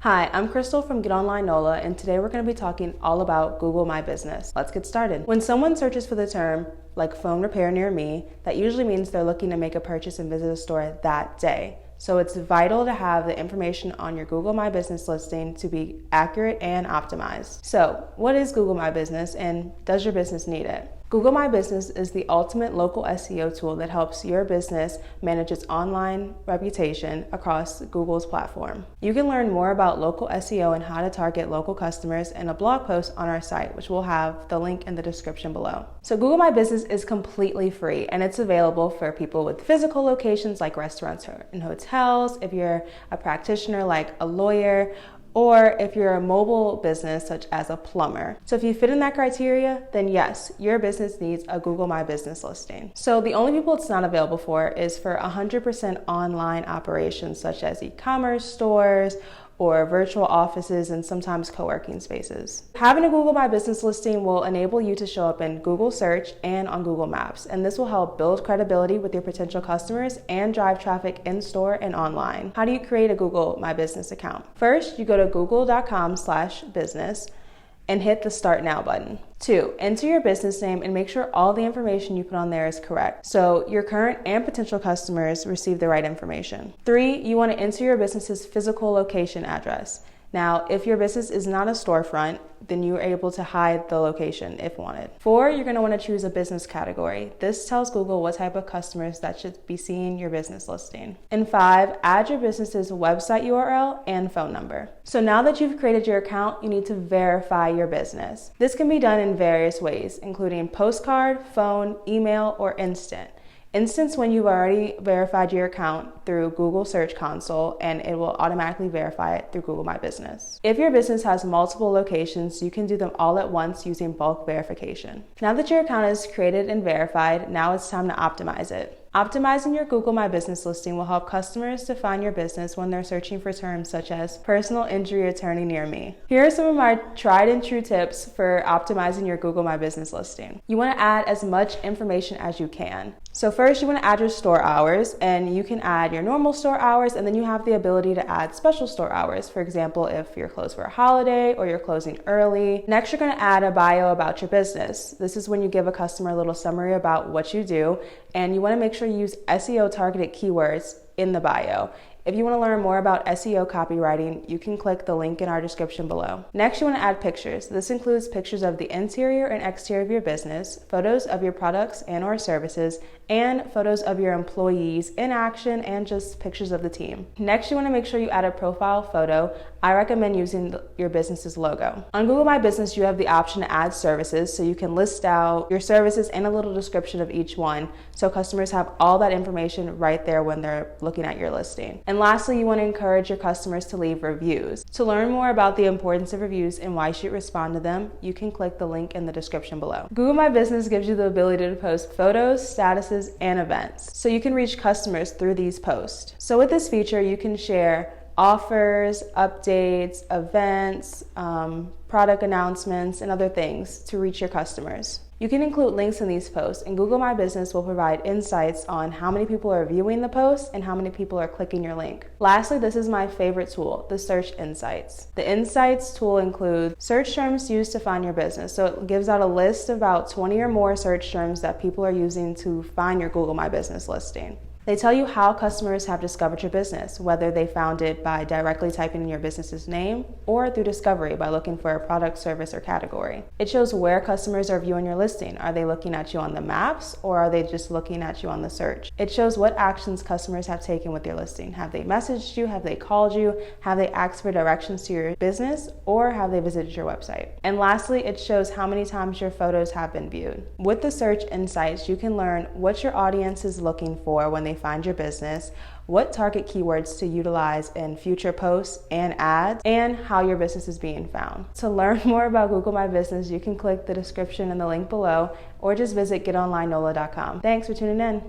Hi, I'm Kristal from Get Online NOLA, and today we're going to be talking all about Google My Business. Let's get started. When someone searches for the term, like phone repair near me, that usually means they're looking to make a purchase and visit a store that day. So it's vital to have the information on your Google My Business listing to be accurate and optimized. So what is Google My Business, and does your business need it? Google My Business is the ultimate local SEO tool that helps your business manage its online reputation across Google's platform. You can learn more about local SEO and how to target local customers in a blog post on our site, which will have the link in the description below. So Google My Business is completely free, and it's available for people with physical locations like restaurants and hotels, if you're a practitioner like a lawyer, or if you're a mobile business such as a plumber. So if you fit in that criteria, then yes, your business needs a Google My Business listing. So the only people it's not available for is for 100% online operations such as e-commerce stores or virtual offices and sometimes co-working spaces. Having a Google My Business listing will enable you to show up in Google Search and on Google Maps, and this will help build credibility with your potential customers and drive traffic in-store and online. How do you create a Google My Business account? First, you go to google.com/business and hit the Start Now button. 2, enter your business name and make sure all the information you put on there is correct, so your current and potential customers receive the right information. 3, you want to enter your business's physical location address. Now, if your business is not a storefront, then you are able to hide the location if wanted. 4, you're going to want to choose a business category. This tells Google what type of customers that should be seeing your business listing. And 5, add your business's website URL and phone number. So now that you've created your account, you need to verify your business. This can be done in various ways, including postcard, phone, email, or instant. Instant when you've already verified your account through Google Search Console, and it will automatically verify it through Google My Business. If your business has multiple locations, you can do them all at once using bulk verification. Now that your account is created and verified, now it's time to optimize it. Optimizing your Google My Business listing will help customers to find your business when they're searching for terms such as personal injury attorney near me. Here are some of my tried and true tips for optimizing your Google My Business listing. You want to add as much information as you can. So first, you want to add your store hours, and you can add your normal store hours, and then you have the ability to add special store hours. For example, if you're closed for a holiday or you're closing early. Next, you're going to add a bio about your business. This is when you give a customer a little summary about what you do, and you want to make sure you use SEO targeted keywords in the bio. If you want to learn more about SEO copywriting, you can click the link in our description below. Next, you want to add pictures. This includes pictures of the interior and exterior of your business, photos of your products and or services, and photos of your employees in action, and just pictures of the team. Next, you want to make sure you add a profile photo. I recommend using your business's logo. On Google My Business, you have the option to add services, so you can list out your services and a little description of each one, so customers have all that information right there when they're looking at your listing. And lastly, you want to encourage your customers to leave reviews. To learn more about the importance of reviews and why you should respond to them, you can click the link in the description below. Google My Business gives you the ability to post photos, statuses, and events, so you can reach customers through these posts. So with this feature, you can share offers, updates, events, product announcements, and other things to reach your customers. You can include links in these posts, and Google My Business will provide insights on how many people are viewing the post and how many people are clicking your link. Lastly, this is my favorite tool, the Search Insights. The Insights tool includes search terms used to find your business. So it gives out a list of about 20 or more search terms that people are using to find your Google My Business listing. They tell you how customers have discovered your business, whether they found it by directly typing in your business's name or through discovery by looking for a product, service, or category. It shows where customers are viewing your listing. Are they looking at you on the maps, or are they just looking at you on the search? It shows what actions customers have taken with your listing. Have they messaged you? Have they called you? Have they asked for directions to your business, or have they visited your website? And lastly, it shows how many times your photos have been viewed. With the Search Insights, you can learn what your audience is looking for when they find your business, what target keywords to utilize in future posts and ads, and how your business is being found. To learn more about Google My Business, you can click the description and the link below, or just visit getonlinenola.com. Thanks for tuning in.